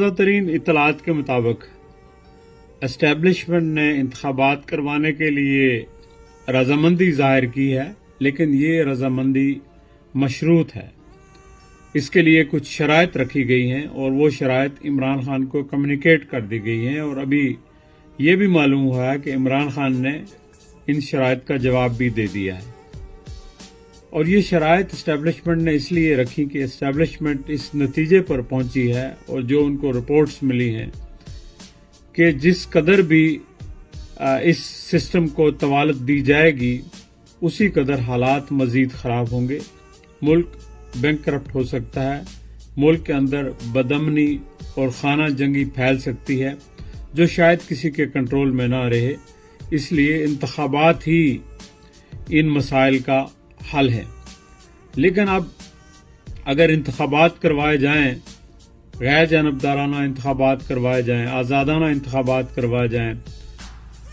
تازہ ترین اطلاعات کے مطابق اسٹیبلشمنٹ نے انتخابات کروانے کے لیے رضامندی ظاہر کی ہے، لیکن یہ رضامندی مشروط ہے۔ اس کے لیے کچھ شرائط رکھی گئی ہیں اور وہ شرائط عمران خان کو کمیونیکیٹ کر دی گئی ہیں، اور ابھی یہ بھی معلوم ہوا ہے کہ عمران خان نے ان شرائط کا جواب بھی دے دیا ہے۔ اور یہ شرائط اسٹیبلشمنٹ نے اس لیے رکھی کہ اسٹیبلشمنٹ اس نتیجے پر پہنچی ہے، اور جو ان کو رپورٹس ملی ہیں کہ جس قدر بھی اس سسٹم کو طوالت دی جائے گی اسی قدر حالات مزید خراب ہوں گے، ملک بینک کرپٹ ہو سکتا ہے، ملک کے اندر بدامنی اور خانہ جنگی پھیل سکتی ہے جو شاید کسی کے کنٹرول میں نہ رہے۔ اس لیے انتخابات ہی ان مسائل کا حل ہے۔ لیکن اب اگر انتخابات کروائے جائیں، غیر جانبدارانہ انتخابات کروائے جائیں، آزادانہ انتخابات کروائے جائیں،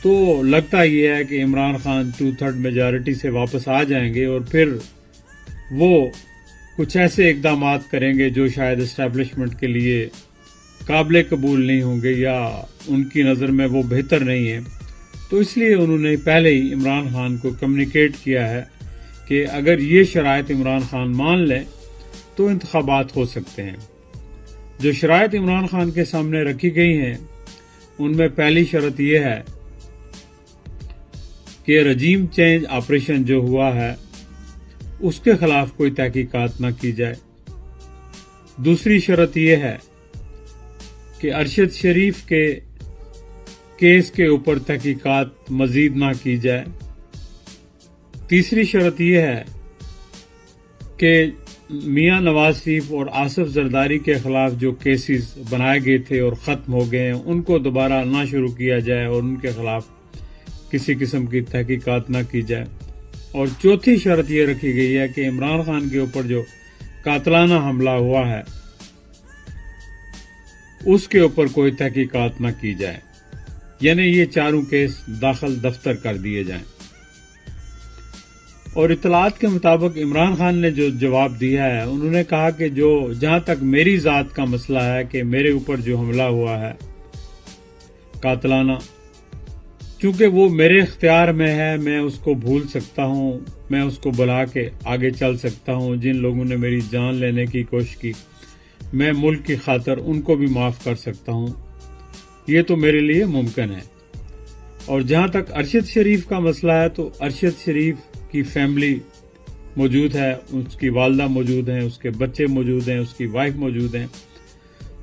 تو لگتا یہ ہے کہ عمران خان 2/3 میجارٹی سے واپس آ جائیں گے، اور پھر وہ کچھ ایسے اقدامات کریں گے جو شاید اسٹیبلشمنٹ کے لیے قابل قبول نہیں ہوں گے یا ان کی نظر میں وہ بہتر نہیں ہیں۔ تو اس لیے انہوں نے پہلے ہی عمران خان کو کمیونیکیٹ کیا ہے کہ اگر یہ شرائط عمران خان مان لیں تو انتخابات ہو سکتے ہیں۔ جو شرائط عمران خان کے سامنے رکھی گئی ہیں ان میں پہلی شرط یہ ہے کہ رجیم چینج آپریشن جو ہوا ہے اس کے خلاف کوئی تحقیقات نہ کی جائے۔ دوسری شرط یہ ہے کہ ارشد شریف کے کیس کے اوپر تحقیقات مزید نہ کی جائے۔ تیسری شرط یہ ہے کہ میاں نواز شریف اور آصف زرداری کے خلاف جو کیسز بنائے گئے تھے اور ختم ہو گئے ہیں ان کو دوبارہ نہ شروع کیا جائے اور ان کے خلاف کسی قسم کی تحقیقات نہ کی جائے۔ اور چوتھی شرط یہ رکھی گئی ہے کہ عمران خان کے اوپر جو قاتلانہ حملہ ہوا ہے اس کے اوپر کوئی تحقیقات نہ کی جائے، یعنی یہ چاروں کیس داخل دفتر کر دیے جائیں۔ اور اطلاعات کے مطابق عمران خان نے جو جواب دیا ہے انہوں نے کہا کہ جہاں تک میری ذات کا مسئلہ ہے کہ میرے اوپر جو حملہ ہوا ہے قاتلانہ، چونکہ وہ میرے اختیار میں ہے، میں اس کو بھول سکتا ہوں، میں اس کو بلا کے آگے چل سکتا ہوں۔ جن لوگوں نے میری جان لینے کی کوشش کی میں ملک کی خاطر ان کو بھی معاف کر سکتا ہوں، یہ تو میرے لیے ممکن ہے۔ اور جہاں تک ارشد شریف کا مسئلہ ہے تو ارشد شریف کی فیملی موجود ہے، اس کی والدہ موجود ہیں، اس کے بچے موجود ہیں، اس کی وائف موجود ہیں،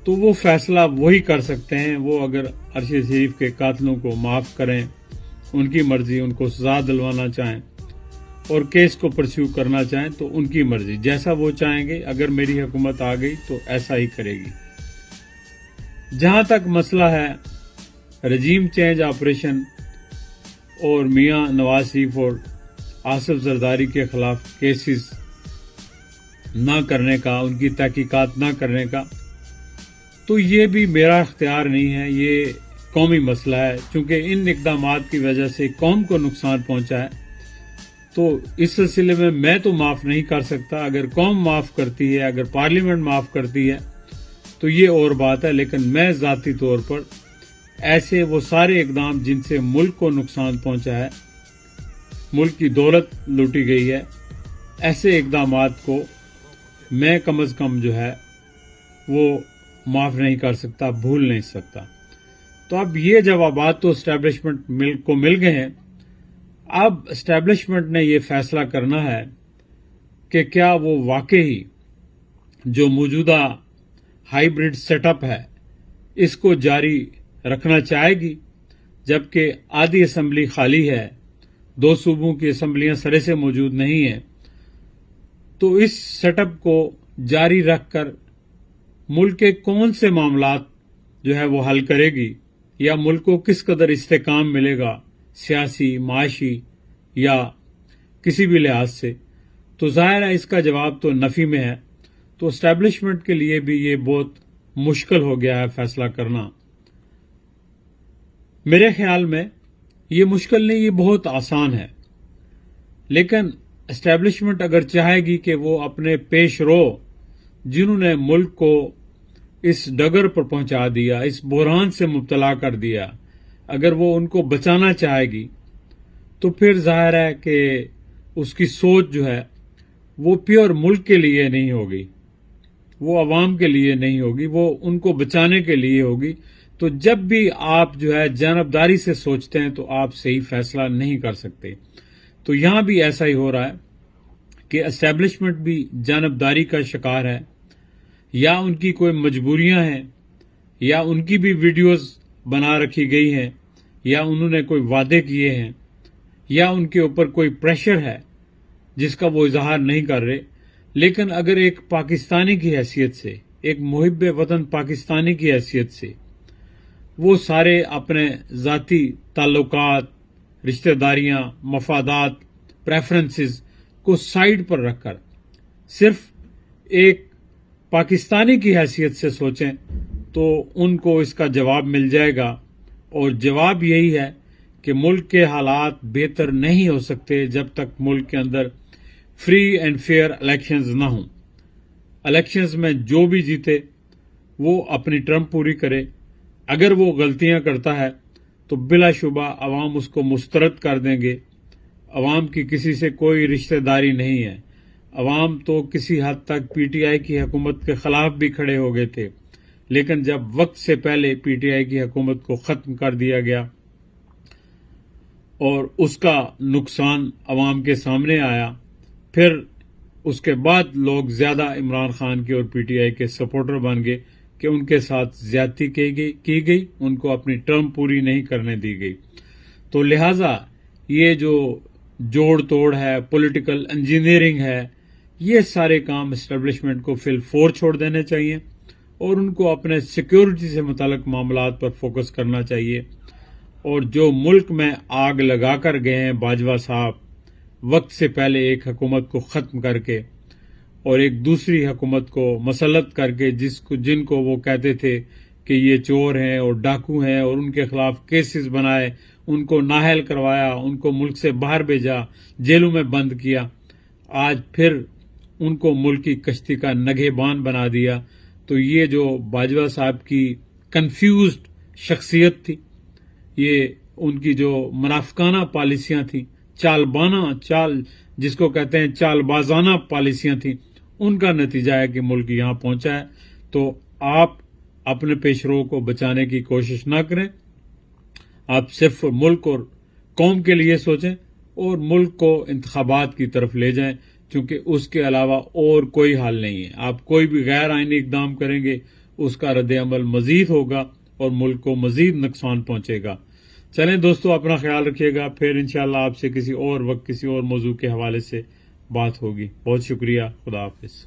تو وہ فیصلہ وہی کر سکتے ہیں۔ وہ اگر ارشد شریف کے قاتلوں کو معاف کریں، ان کی مرضی، ان کو سزا دلوانا چاہیں اور کیس کو پرسیو کرنا چاہیں تو ان کی مرضی، جیسا وہ چاہیں گے۔ اگر میری حکومت آ گئی تو ایسا ہی کرے گی۔ جہاں تک مسئلہ ہے رجیم چینج آپریشن اور میاں نواز شریف اور آصف زرداری کے خلاف کیسز نہ کرنے کا، ان کی تحقیقات نہ کرنے کا، تو یہ بھی میرا اختیار نہیں ہے، یہ قومی مسئلہ ہے۔ چونکہ ان اقدامات کی وجہ سے قوم کو نقصان پہنچا ہے تو اس سلسلے میں تو معاف نہیں کر سکتا۔ اگر قوم معاف کرتی ہے، اگر پارلیمنٹ معاف کرتی ہے تو یہ اور بات ہے، لیکن میں ذاتی طور پر ایسے وہ سارے اقدام جن سے ملک کو نقصان پہنچا ہے، ملک کی دولت لوٹی گئی ہے، ایسے اقدامات کو میں کم از کم جو ہے وہ معاف نہیں کر سکتا، بھول نہیں سکتا۔ تو اب یہ جوابات تو اسٹیبلشمنٹ کو مل گئے ہیں۔ اب اسٹیبلشمنٹ نے یہ فیصلہ کرنا ہے کہ کیا وہ واقعی جو موجودہ ہائیبرڈ سیٹ اپ ہے اس کو جاری رکھنا چاہے گی، جبکہ آدھی اسمبلی خالی ہے، 2 صوبوں کی اسمبلیاں سرے سے موجود نہیں ہیں، تو اس سیٹ اپ کو جاری رکھ کر ملک کے کون سے معاملات جو ہے وہ حل کرے گی، یا ملک کو کس قدر استحکام ملے گا سیاسی، معاشی یا کسی بھی لحاظ سے، تو ظاہر ہے اس کا جواب تو نفی میں ہے۔ تو اسٹیبلشمنٹ کے لیے بھی یہ بہت مشکل ہو گیا ہے فیصلہ کرنا۔ میرے خیال میں یہ مشکل نہیں، یہ بہت آسان ہے، لیکن اسٹیبلشمنٹ اگر چاہے گی کہ وہ اپنے پیش رو جنہوں نے ملک کو اس ڈگر پر پہنچا دیا، اس بحران سے مبتلا کر دیا، اگر وہ ان کو بچانا چاہے گی تو پھر ظاہر ہے کہ اس کی سوچ جو ہے وہ پیور ملک کے لیے نہیں ہوگی، وہ عوام کے لیے نہیں ہوگی، وہ ان کو بچانے کے لیے ہوگی۔ تو جب بھی آپ جو ہے جانبداری سے سوچتے ہیں تو آپ صحیح فیصلہ نہیں کر سکتے۔ تو یہاں بھی ایسا ہی ہو رہا ہے کہ اسٹیبلشمنٹ بھی جانبداری کا شکار ہے، یا ان کی کوئی مجبوریاں ہیں، یا ان کی بھی ویڈیوز بنا رکھی گئی ہیں، یا انہوں نے کوئی وعدے کیے ہیں، یا ان کے اوپر کوئی پریشر ہے جس کا وہ اظہار نہیں کر رہے۔ لیکن اگر ایک پاکستانی کی حیثیت سے، ایک محب وطن پاکستانی کی حیثیت سے وہ سارے اپنے ذاتی تعلقات، رشتہ داریاں، مفادات، پریفرنسز کو سائیڈ پر رکھ کر صرف ایک پاکستانی کی حیثیت سے سوچیں تو ان کو اس کا جواب مل جائے گا، اور جواب یہی ہے کہ ملک کے حالات بہتر نہیں ہو سکتے جب تک ملک کے اندر فری اینڈ فیئر الیکشنز نہ ہوں۔ الیکشنز میں جو بھی جیتے وہ اپنی ٹرم پوری کرے، اگر وہ غلطیاں کرتا ہے تو بلا شبہ عوام اس کو مسترد کر دیں گے۔ عوام کی کسی سے کوئی رشتہ داری نہیں ہے، عوام تو کسی حد تک پی ٹی آئی کی حکومت کے خلاف بھی کھڑے ہو گئے تھے، لیکن جب وقت سے پہلے پی ٹی آئی کی حکومت کو ختم کر دیا گیا اور اس کا نقصان عوام کے سامنے آیا، پھر اس کے بعد لوگ زیادہ عمران خان کے اور پی ٹی آئی کے سپورٹر بن گئے کہ ان کے ساتھ زیادتی کی گئی، ان کو اپنی ٹرم پوری نہیں کرنے دی گئی۔ تو لہٰذا یہ جو جوڑ توڑ ہے، پولیٹیکل انجینئرنگ ہے، یہ سارے کام اسٹیبلشمنٹ کو فی الفور چھوڑ دینے چاہیے اور ان کو اپنے سیکیورٹی سے متعلق معاملات پر فوکس کرنا چاہیے۔ اور جو ملک میں آگ لگا کر گئے ہیں باجوہ صاحب، وقت سے پہلے ایک حکومت کو ختم کر کے اور ایک دوسری حکومت کو مسلط کر کے، جن کو وہ کہتے تھے کہ یہ چور ہیں اور ڈاکو ہیں، اور ان کے خلاف کیسز بنائے، ان کو نااہل کروایا، ان کو ملک سے باہر بھیجا، جیلوں میں بند کیا، آج پھر ان کو ملک کی کشتی کا نگہبان بنا دیا۔ تو یہ جو باجوہ صاحب کی کنفیوزڈ شخصیت تھی، یہ ان کی جو منافقانہ پالیسیاں تھیں، چال جس کو کہتے ہیں چال بازانہ پالیسیاں تھیں، ان کا نتیجہ ہے کہ ملک یہاں پہنچا ہے۔ تو آپ اپنے پیشرو کو بچانے کی کوشش نہ کریں، آپ صرف ملک اور قوم کے لیے سوچیں اور ملک کو انتخابات کی طرف لے جائیں، کیونکہ اس کے علاوہ اور کوئی حل نہیں ہے۔ آپ کوئی بھی غیر آئینی اقدام کریں گے، اس کا رد عمل مزید ہوگا اور ملک کو مزید نقصان پہنچے گا۔ چلیں دوستو، اپنا خیال رکھیے گا، پھر انشاءاللہ آپ سے کسی اور وقت کسی اور موضوع کے حوالے سے بات ہوگی۔ بہت شکریہ، خدا حافظ۔